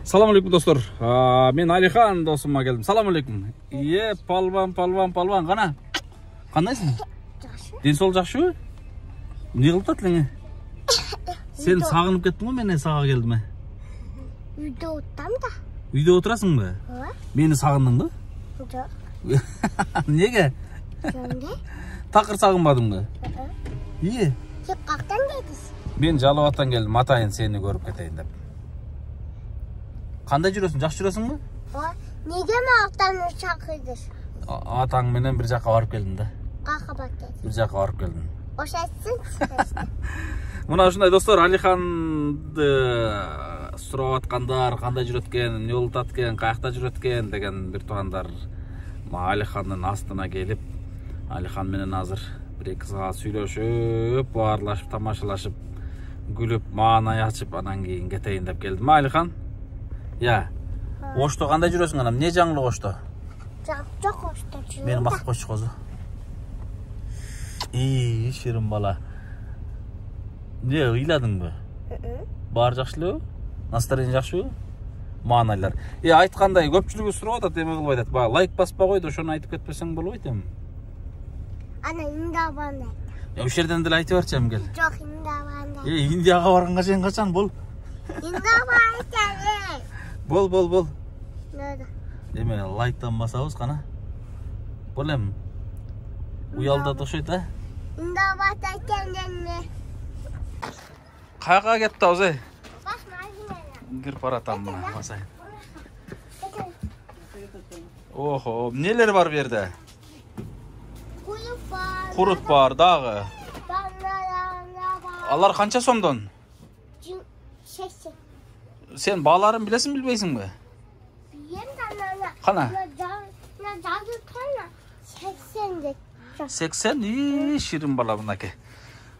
Салам алейкум достор. Мен Алихан досыма келдім. Салам алейкум. Палван, қана? Қандайсың? Денсаулық жақсы ма? Не қылып жатсың? Сен сағынып кеттің ғой, мен саға келдім. Үйде отырам да. Үйде отырасың ба? Мені сағындың ба? Жоқ. Неге? Неге? Тақыр сағынбадың ба? Сен қақтан келдіңіз? Мен Жалауаттан келдім, атайын сені көріп кетейін деп. Қандай жүресің? Жақсы жүресің ба? Неге мақтан шақырдыңыз? Атаң менен бір жаққа барып келдім да. Қаққа барып келдіңіз? Bir жаққа барып келдім. Ошайтсың? Мына ушундай достор, Алиханды сурап аткандар, кандай жүрөткен, эмне болуп аткен, каякта жүрөткен деген бир туугандар Алихандын астына келип, Алихан менен азыр 1-2 саат сүйлөшүп, баарлашып, тамашалашып, күлүп, маанай ачып, анан кийин кетейин деп келдим. Алихан? Ошто кандай жүрөсүң анам? Эмне жаңылык Ошто? Жок Ошто жүрөм. Мени максат койчу козу. Ширин бала. Не, ыйладың ба? Бар жакшы элеби? Настроение жакшыбы? Маанайлар. Айткандай көпчүлүгү сурап атат, эме кылбай атат. Бага лайк баспа койду, ошону айтып кетпесең болбойт эми. Ана Индиябанда. Ошол жерден деле айтып барчы эми кел. Жок, Индиябанда. Индияга барганга чейин качан бол? Индиябанда. Бол. Неде? Эме лайктан басабыз кана. Бол эми. Уялдат окшойт, Индиябанда экенденме. Каяка кетти ауыз, Баш мазинена. Кирип баратам мына, басайын. Охо, эмнелер бар бу жерде? Курут бар. Курут бар дагы. Банана бар. Алар канча сомдон? 80. Сен бааларын билесиң, билбейсиңби? Билем да Кана? На жазып кана 80 деп. 80? Ширин бала мынакей.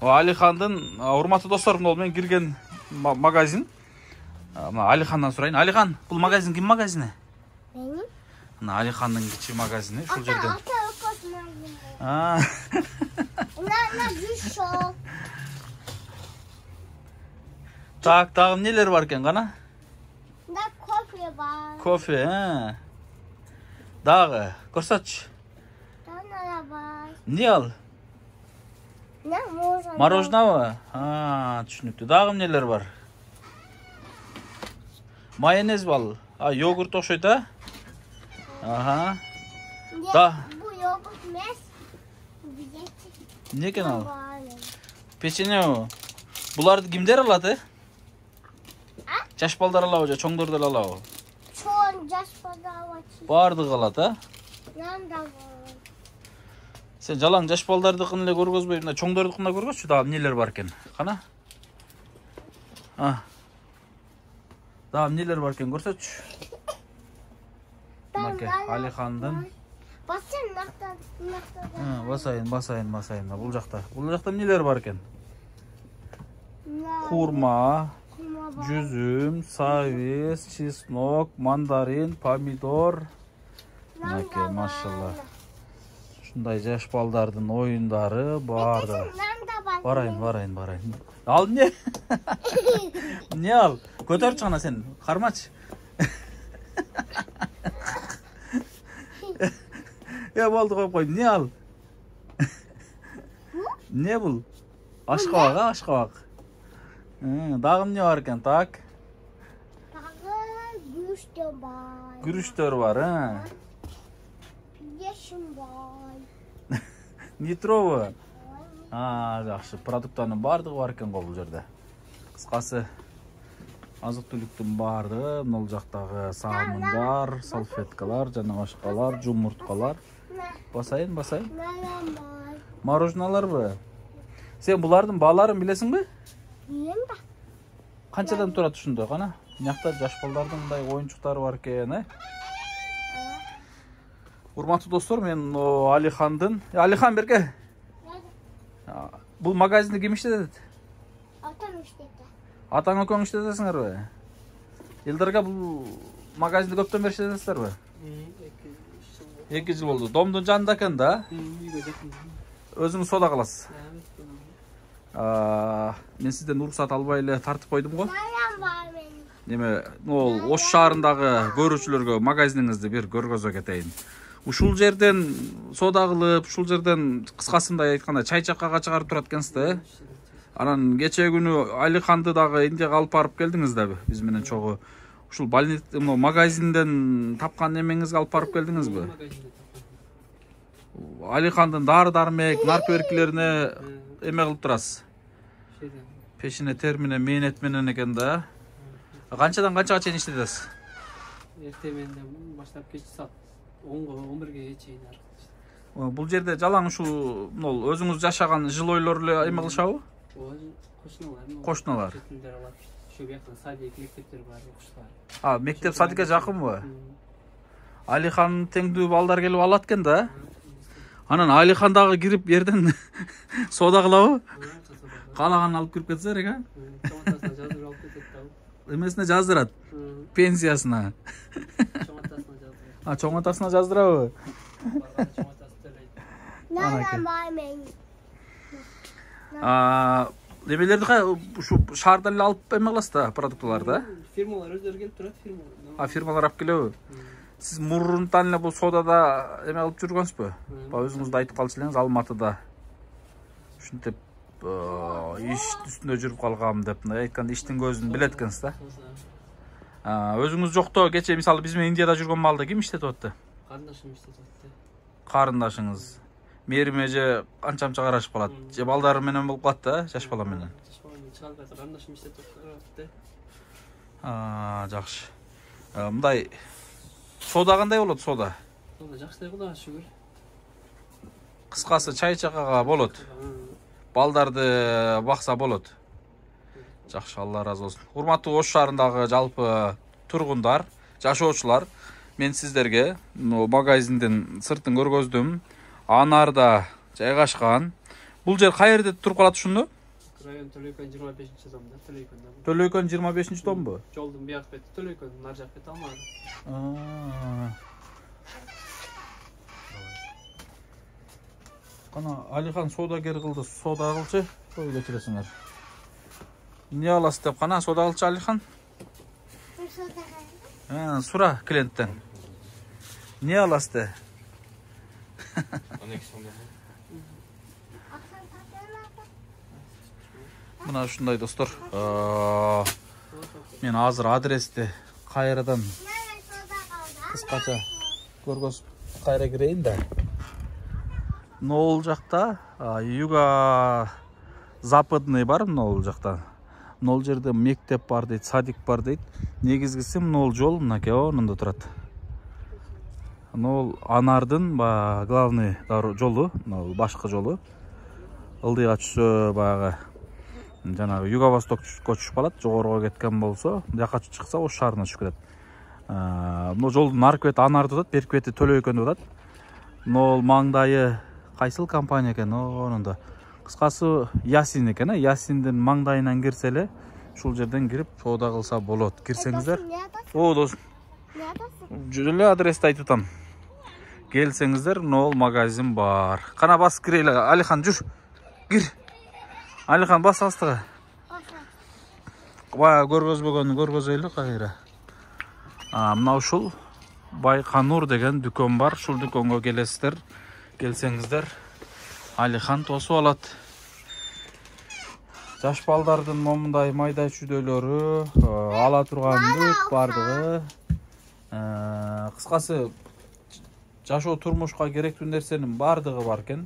Алихандын, урматтуу достор, бул мен кирген магазин. Мына Алихандан сурайын. Алихан, бул магазин ким магазини? Менин? Мына Алихандын кичи магазини, ушул жерден. На жушо. Так, дагы эмнелер бар экен кана? Да кофе бар. Кофе, Дагы, көрсөтчү. Банана бар. Эмне ал? Не мороженое? Мороженобы? Түшүнүктүү. Дагы эмнелер бар? Майонез бар. Йогурт окшойт, Аха. Да. Бу йогурт эмес. Эмне экен ал? Печенье. Буларды кимдер алат, Жаш балдар алабы же чоңдор деле алабы? Чоң, жаш балдар алат. Бардыгы алат, Нанда бар. Сен жалаң жаш балдардыкын эле көргөзбөй, мына чоңдордукун да көргөзчү, дагы эмнелер бар экен? Кана? Дагы эмнелер бар экен көрсөтчү. Мынакей, Алихандын. Бассын нактан. Басайын. Бул жакта эмнелер бар экен? Хурма, жүзүм, сабиз, чеснок, мандарин, помидор. Мынакей, машалла. Ушундай жаш балдардын оюндары барды. Барайын. Ал эмне? Эмне ал? Көтөрчү гана сен, кармачы. Болду, коюп кой. Эмне ал? Эмне бул? Ашкабак. Дагы эмне бар экен? Так. Дагы күрүчтөр бар. Күрүчтөр бар, Ешим бар. Нитровы. Жакшы. Продукттардын бардыгы бар экен го бул жерде. Кыскасы, азык-түлүктүн бардыгы, бул жактагы сабындар, салфеткалар, жана башкалар, жумурткалар. Басайын. Мороженаларбы? Сен булардын бааларын билесиңби? Билем да. Канчадан турат ушунда, кана? Мынакта жаш балдардын мындай оюнчуктары бар экен, Урматтуу достор, мен Алихандын. Алихан берке. Бул магазинди ким иштетет? Атам иштетет. Атаң экөөң иштетесиңерби? Элдарга бул магазинди көптөн бери иштетесиңерби? 2 жыл болду. Домдун жанында экен да? Өзүңүз сода кыласыз? Мен сизден уруксат албай эле тартып койдум го. Майам бар менин. неме ол Ош шаарындагы көрүүчүлөргө магазиниңизди бир көргөзө кетейин. Ушул жерден соода кылып, ушул жерден кыскасындай айтканда чай чаккага чыгарып турат экенсиз да, Анан кечээ күнү Алиханды дагы Индияга алып барып келдиңиз да биз менен чогуу. Ушул магазинден тапкан немеңизге алып барып келдиңизби? Алихандын дары-дармек, наркөберкилерине эме кылып турасыз. Пешине термине мээнет менен экен да. Канчадан канчага чейин иштетесиз? Эртең менен баштап кеч саат 10-го 11-ге чейин. Бул жерде жалаң ушул өзүңүз жашаган жилойлор эле эме кылышабы? Кошуналар. Şu yakın sadiye mektepleri var, okuşlar. Mekеп садикке жакынбы? Алихан теңдүү балдар келип алат экен да. Анан Алихан дагы кирип жерден соода кылабы? Каалаганын алып кирип кетсе керек, Чоңатасына жаздырып алып кетет да. Эмесине жаздырат? Пенсиясына. Чоңатасына жаздырат. Чоңатасына жаздырабы? Чоңатасы төлөйт. Немелерди ушу шаардан эле алып эме кыласыз да, продуктыларды, да? Фирмалар өздөрү келип турат, фирмалар. Фирмалар алып келеби? Сиз мурунтан эле бул соодада эме кылып жүргөнсүзбү? Өзүңүз да айтып калчу элеңиз, Алматыда ушинтип иш үстүндө жүрүп калгам деп, мындай айтканда иштин көзүн билет экенсиз да. Өзүңүз жокто кечээ мисалы биз менен Индияда жүргөн маалда ким иштетип атты? Карындашым иштетип атты. Карындашыңыз. Мериме же анча-мынча карашып калат. Же балдары менен болуп калат да, жаш бала менен. Карындашым иштетип атты. Жакшы. Мындай соода кандай болот, соода? Соода жакшы Кудайга шүгүр. Кыскасы чай чаккага болот. Балдарды бакса болот. Жакшы, Алла разы болсун. Урматтуу Ош шаарындагы жалпы тургундар, жашоочулар, мен сиздерге магазиндин сыртын көргөздүм. Анарда жайгашкан. Бул жер кай жерде туруп калат ушунду? Район Төлөйкөн 25-домда, Төлөйкөндө. Төлөйкөн 25-домбу? Жолдун бияк бети Төлөйкөн, нар жак бети Алматы. Кана Алихан соодагер кылды, соода кылчы, той кетиресиңер. Не аласыз деп кана соода кылчы Алихан? Сура клиенттен. Не аласыз де? Мына ушундай достор. Мен азыр адрести кайрадан кыскача көргөзүп кайра кирейин да. Нол жакта юго-западный бар, нол жакта. Нол жерде мектеп бар дейт, садик бар дейт. Негизгиси нол жол мынакей онунда турат. Нол Анардын главный жолу, башкы жолу. Ылдыйга түшсө баягы жанагы юго-востокко түшүп калат, жогоруга кеткен болсо, жака чыкса Ош шаарына түшүп кетет. Бул жолдун аркы бети Анарды турат, берки бети Төлөйкөндү турат. Нол маңдайы кайсыл компания экен, онунда. Кыскасы Ясин экен, Ясиндин маңдайынан кирсе эле ушул жерден кирип соода кылса болот. Кирсеңиздер. Досум. Эле адрести айтып атам. Келсеңиздер, нол магазин бар. Кана басып кирели. Алихан жүр. Кир. Алихан бас астыга. Бая көргөзбөгөнү көргөзөйлү кайра. Мына ушул Байканур деген дүкөн бар. Ушул дүкөнгө келесиздер. Келсеңиздер, Алихан тосуп алат. Жаш балдардын момундай майда чүйдөлөрү, ала турган бүт бардыгы. Кыскасы жашоо турмушка керектүү нерсенин бардыгы бар экен.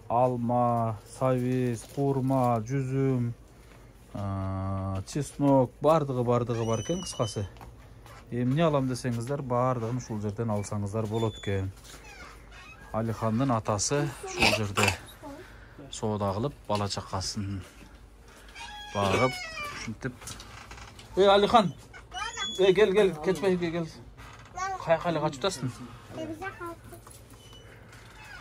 Алма, сабиз, курма, жүзүм, чеснок, бардыгы бар экен кыскасы. Эмне алам десеңиздер, бардыгын ушул жерден алсаңыздар болот экен. Алихандын атасы ушул жерде соода кылып, бала чакасын багып, ушинтип. Алихан. Кел, кетпей кел. Каяка эле качып атасың?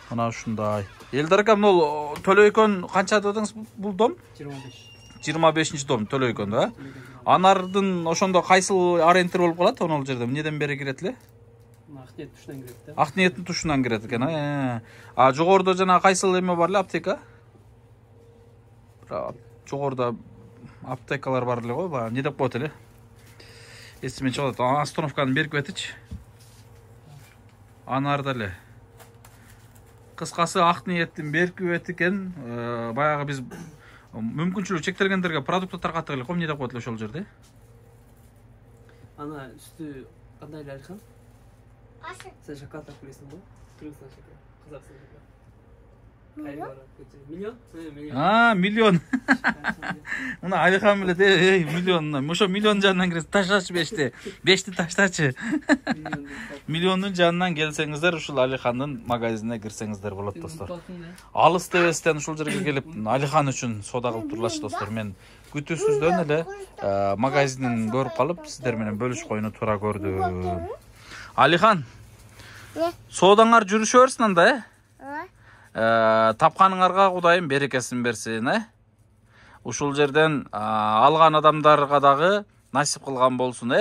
Мына ушундай. Элдар акам, бул Төлөйкөн канча дедиңиз бул дом? 25-дом Төлөйкөн да. Анардын ошондо кайсыл ориентир болуп калат, онол жерде эмнеден бери кирет эле? Акниет тушунан кирет да. Акниеттин тушунан кирет экен, жогорудо жана кайсыл эме бар эле, аптека? Жогорудо аптекалар бар эле го, баягы не деп коет эле? Есіме шығады. Остановканы беріп кетічі. Анарда эле. Кыскасы ак ниеттин беріп кеткен. Баягы биз мүмкүнчүлүгү чектелгендерге продукт таркаттык эле. Эмне деп коет эле ошол жерде? Ана үстү кандай эле Алихан? Ашы. Сен шоколад алып келесиң го? Кыргызстан шоколад, Казакстан шоколад. Миллион? Миллион? Миллион. Миллион. Мына Алихан билет, миллион. Ошо миллион жанынан киресиз. Таштачы бешти. Бешти таштачы. Миллиондун жанынан келсеңиздер, ушул Алихандын магазинине кирсеңиздер болот, достор. Алыс дебестен ушул жерге келип, Алихан үчүн соода кылып турлачы, достор. Мен күтүүсүздөн эле магазинин көрүп калып, сиздер менен бөлүшүп койууну туура көрдүм. Алихан. Соодаңар жүрүшө берсин анда, Тапканыңарга Кудайым берекесин берсин, Ушул жерден алган адамдарга дагы насип кылган болсун,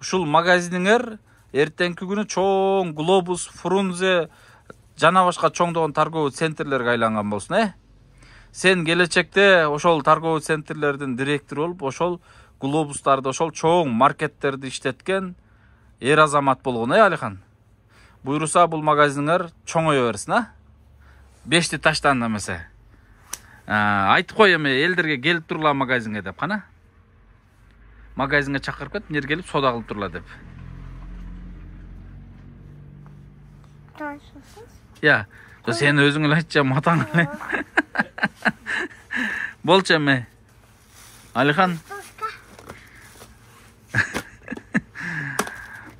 Ушул магазиниңер эртеңки күнү чоң Глобус, Фрунзе жана башка чоңдогон торговый центрлерге айланган болсун, Сен келечекте ошол торговый центрлердин директору болуп, ошол Глобустарды, ошол чоң маркеттерди иштеткен эр азамат болгон, Алихан. Буйруса бул магазиниңер чоңое берсин, Бешти таштан эмесе. Айтып кой эми элдерге келип турла магазинге деп, кана. Магазинге чакырып кет, мына келип соода кылып турла деп. Я, сен өзүң эле айтчы, матаң эле. Болчу эми. Алихан.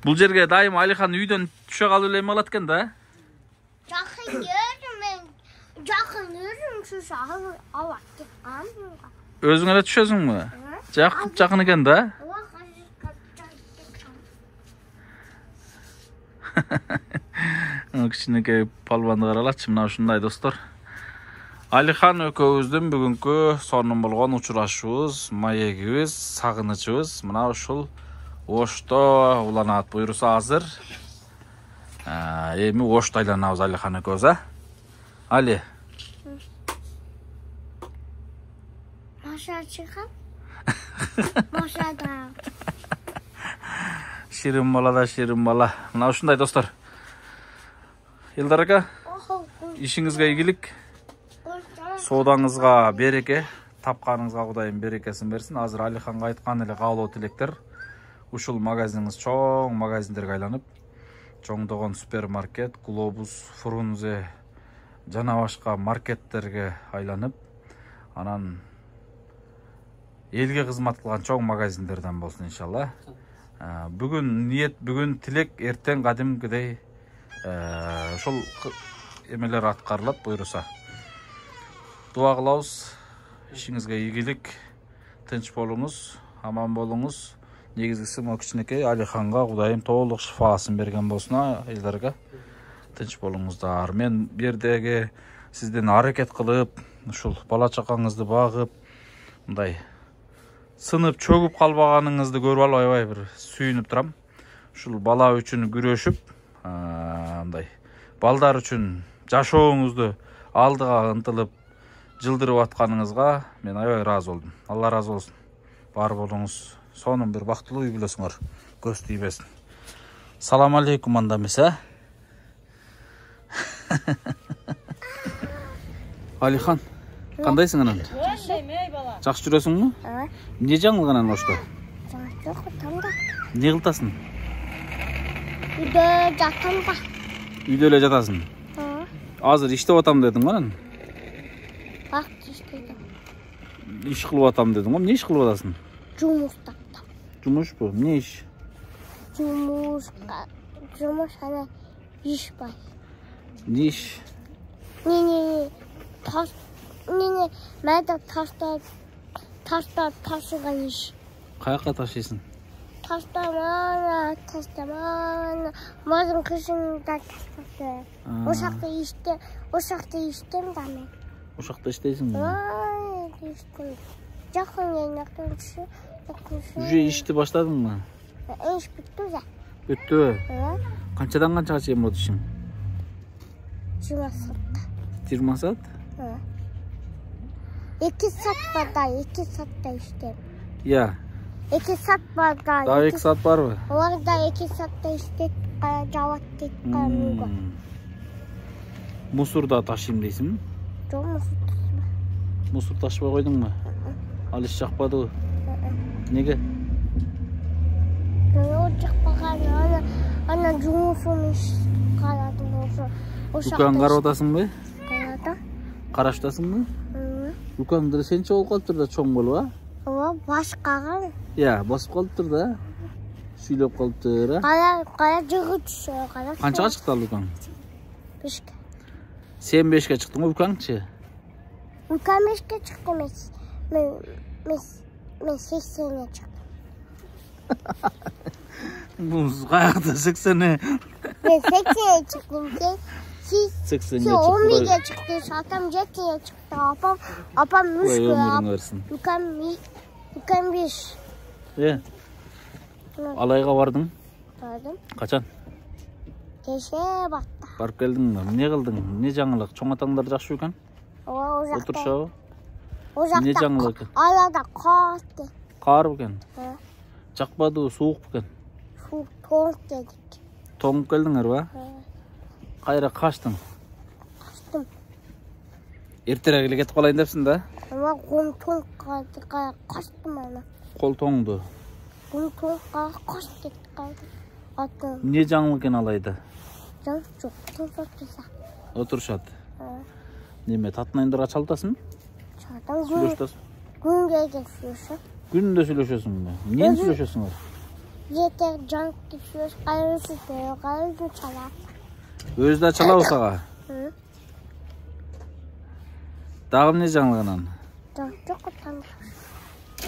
Бул жерге дайым Алихан үйдөн түшө калып эле эме кылат экен да? Жақын өрім шушы алат деп қамын. Өзің эле түшөсүңбү? Жакын экен да? Кичинекей палбанды каралачы, мына ушундай, достор. Алихан экөөбүздүн бүгүнкү сонун болгон учурашуубуз, маегибиз, сагынычыбыз мына ушул Ошто уланат. Буйруса азыр эми Ошто айланабыз Алихан экөөбүз, Али. Маша чыгам. Маша да. Ширин бала да ширин бала. Мына ушундай, достор. Элдар ака, ишиңизге ийгилик, соодаңызга береке, тапканыңызга Кудайым берекесин берсин. Азыр Алиханга айткан эле каалоо тилектер. Ушул магазиниңиз чоң магазиндерге айланып, чоңдогон супермаркет, Глобус, Фрунзе жана башка маркеттерге айланып, анан элге кызмат кылган чоң магазиндерден болсун иншалла. Бүгүн ниет, бүгүн тилек, эртең кадимкидей ошол эмелер аткарылат, буйруса. Дуа кылабыз, ишиңизге ийгилик, тынч болуңуз, аман болуңуз. Негизгиси могу кичинекей Алиханга Кудайым толук шифасын берген болсун, элдерге. Тынч болуңуздар. Мен бу жердеги сизден аракет кылып, ушул бала чакаңызды багып, мындай сынып чөгүп калбаганыңызды көрүп алып аябай бир сүйүнүп турам. Ушул бала үчүн күрөшүп, мындай балдар үчүн жашооңузду алдыга ынтылып жылдырып атканыңызга мен аябай ыраазы болдум. Алла ыраазы болсун. Бар болуңуз, сонун бир бактылуу үй бүлөсүңөр көз тийбесин. Салам алейкум анда эмесе. Алихан, кандайсың анан? Жакшы жүрөсүңбү? Эмне жаңылган анан Ошто? Жок, тамда. Эмне кылтасың? Үйдө жатам да. Үйдө эле жатасың? Азыр иштеп атам дедиң го анан? Вакыт иштейдим. Иш кылып атам дедиң го, эмне иш кылып атасың? Жумуштап. Жумушпу? Эмне иш? Жумуш ана иш бар. Эмне иш? Майда ташыган иш. Каяка ташыйсың? Таштамана. Мазын кышында таштады. Ошакта иштем да мен. Ошакта иштейсиңби? Жакын жактан түшү. Уже ишти баштадыңбы? Иш бүттү да. Бүттүбү? Канчадан канчага чейин болду ишиң? 20 саат. 20 саат? 2 саат бада, 2 саатта иштем. Я. 2 saat var daha. Daha 2 saat var mı? Олар да 2 saatта иштейт, жабат дейт кайрылууга. Мусор да ташыйм дейсиңби? Жок, Мусор ташыбай койдуңбу? Ал иш жакпадыбы? Неге? Жок жакпаган, ана жумушум иш карадым ошо. Укаң карап атасыңбы? Карадым. Карашып атасыңбы? Укаң деле сенче болуп калыптыр да чоң болуп, а? Ооба, башкаган. Басып калыптыр да. Сүйлөп калыптыр, а? Кара жыгы түшө, кара. Канчага чыкты ал укаң? 5ке. Сен 5ке чыктың, укаңчы? Укам 5ке чыкты эмес. Мен 80ге чыктым. Бул каякта 80? Мен 80ге чыктым. Сен 80ге 11ге чыкты, атам 7ге чыкты. Апам 3ке. Укам 5. Алайга бардың? Бардым. Качан? Кеше батта. Барып келдиңби? Эмне кылдың? Эмне жаңылык? Чоң атаңдар жакшы экен? Ооба, о жакта. Отурушабы? О жакта. Эмне жаңылык? Арада катты. Кар бекен? Жакпадыбы, суук бекен? Суук тоңуп келдик. Тоңуп келдиңерби? Кайра качтың? Качтым. Эртерээк эле кетип калайын депсиң да? Ама колум тоңуп калды, качтым ана. Кол тоңду. Колум тоңуп калды, качтым. Эмне жаңылык экен алайда? Жок, тоңуп Отурушат. Неме, татынайымдарга чалып атасың? Чалдым. Сүйлөшүп атасың? Күнгө сүйлөшөм. Күндө сүйлөшөсүңбү? Эмнени сүйлөшөсүңөр? Жетер жаңды сүйлөш, кайрысы чала. Өзү да чалабы сага? Дагы эмне жаңылык анан? Жок, отанда.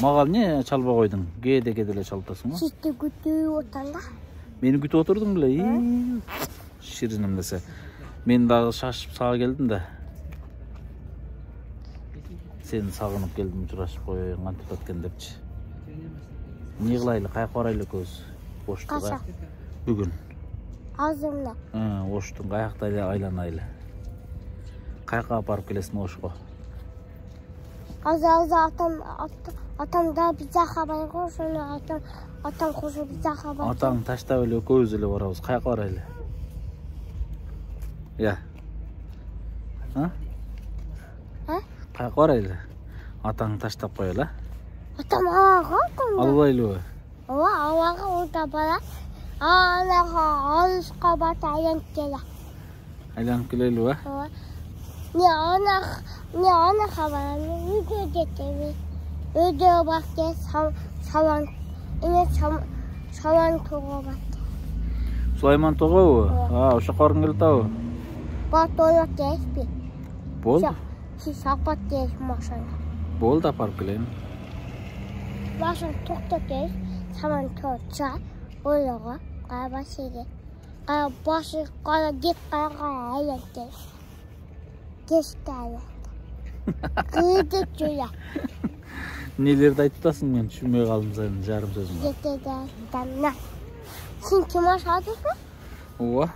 Мага эмне чалбай койдуң? Кээде эле чалып атасың? Сизди күтүп отанда. Мени күтүп отурдуң беле? Шириным десе. Мен дагы шашып сага келдим да. Сени сагынып келдим, учурашып коеюн, кантип өткөн депчи. Эмне кылайлы, каяка барайлы экөөбүз? Оштуга. Бүгүн. Азыр эмне? Оштун каякта эле айланайлы. Каяка барып келесиң Ошко? Азыр атам да биз жака барго, ошону атам кошо биз жака бар. Атаң таштап эле экөөбүз эле барабыз. Каяка барайлы? Каяка барайлы? Атаң таштап коелу, Атам абага коюп. Албайлыбы? Ооба, абага унта бара. Анага алышка бата айланып келе. Айланып келелиби? Ооба. Не ана хабар, үйгө кетеби. Үйдө бакте салан тоого бат. Сулайман тоогобу? Ошо баргың келип атабы? Бат ойлоп келишпи? Болду. Сиз сапат келиш машина. Болду, апарып келейин. Машина токтоп келиш, салан тооча, ойлого, кая башыга. Кая башы, кая кеп айланып келиш. Кешталы. Кыйды чуя. Нелерди айтып атасың, мен түшүнбөй калдым сенин жарым сөзүңдү. Жетеде тамна. Сен ким ашадысың? Ооба.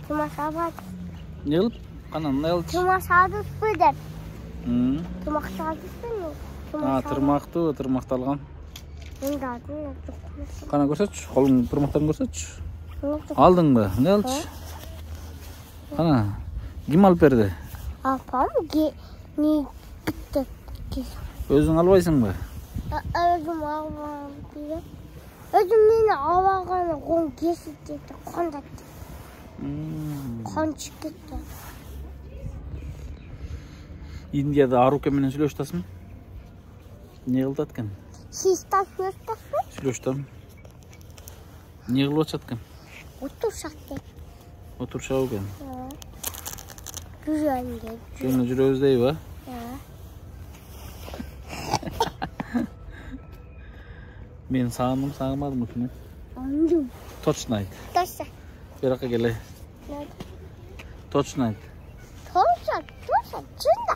Ким ашабады? Не кылып? Кана эмне кылды? Ким ашадысың деп. Ким ашадысың? Тырмактуу, тырмакталган. Мен дадым. Кана көрсөтчү, колуң тырмактарын көрсөтчү. Алдыңбы? Эмне кылчы? Кана, ким алып берди? Апам не битти. Өзүң албайсыңбы? Өзүм албам. Өзүм мени албаганы кон кесип кетти, кондатты. Кон чыгып кетти. Индияда Аруке менен сүйлөшүп атасың? Эмне кылып атат экен? Сиз сүйлөшүп атасың? Сүйлөшүп атам. Эмне кылып атышат экен? Отуршак деп. Отурушабы экен? Жүрөңдө. Жүрөбүз дейби? Мен сагынмадым ушуну. Андым. Точно айт. Точно. Биракка келе. Точно айт. Точно, чында.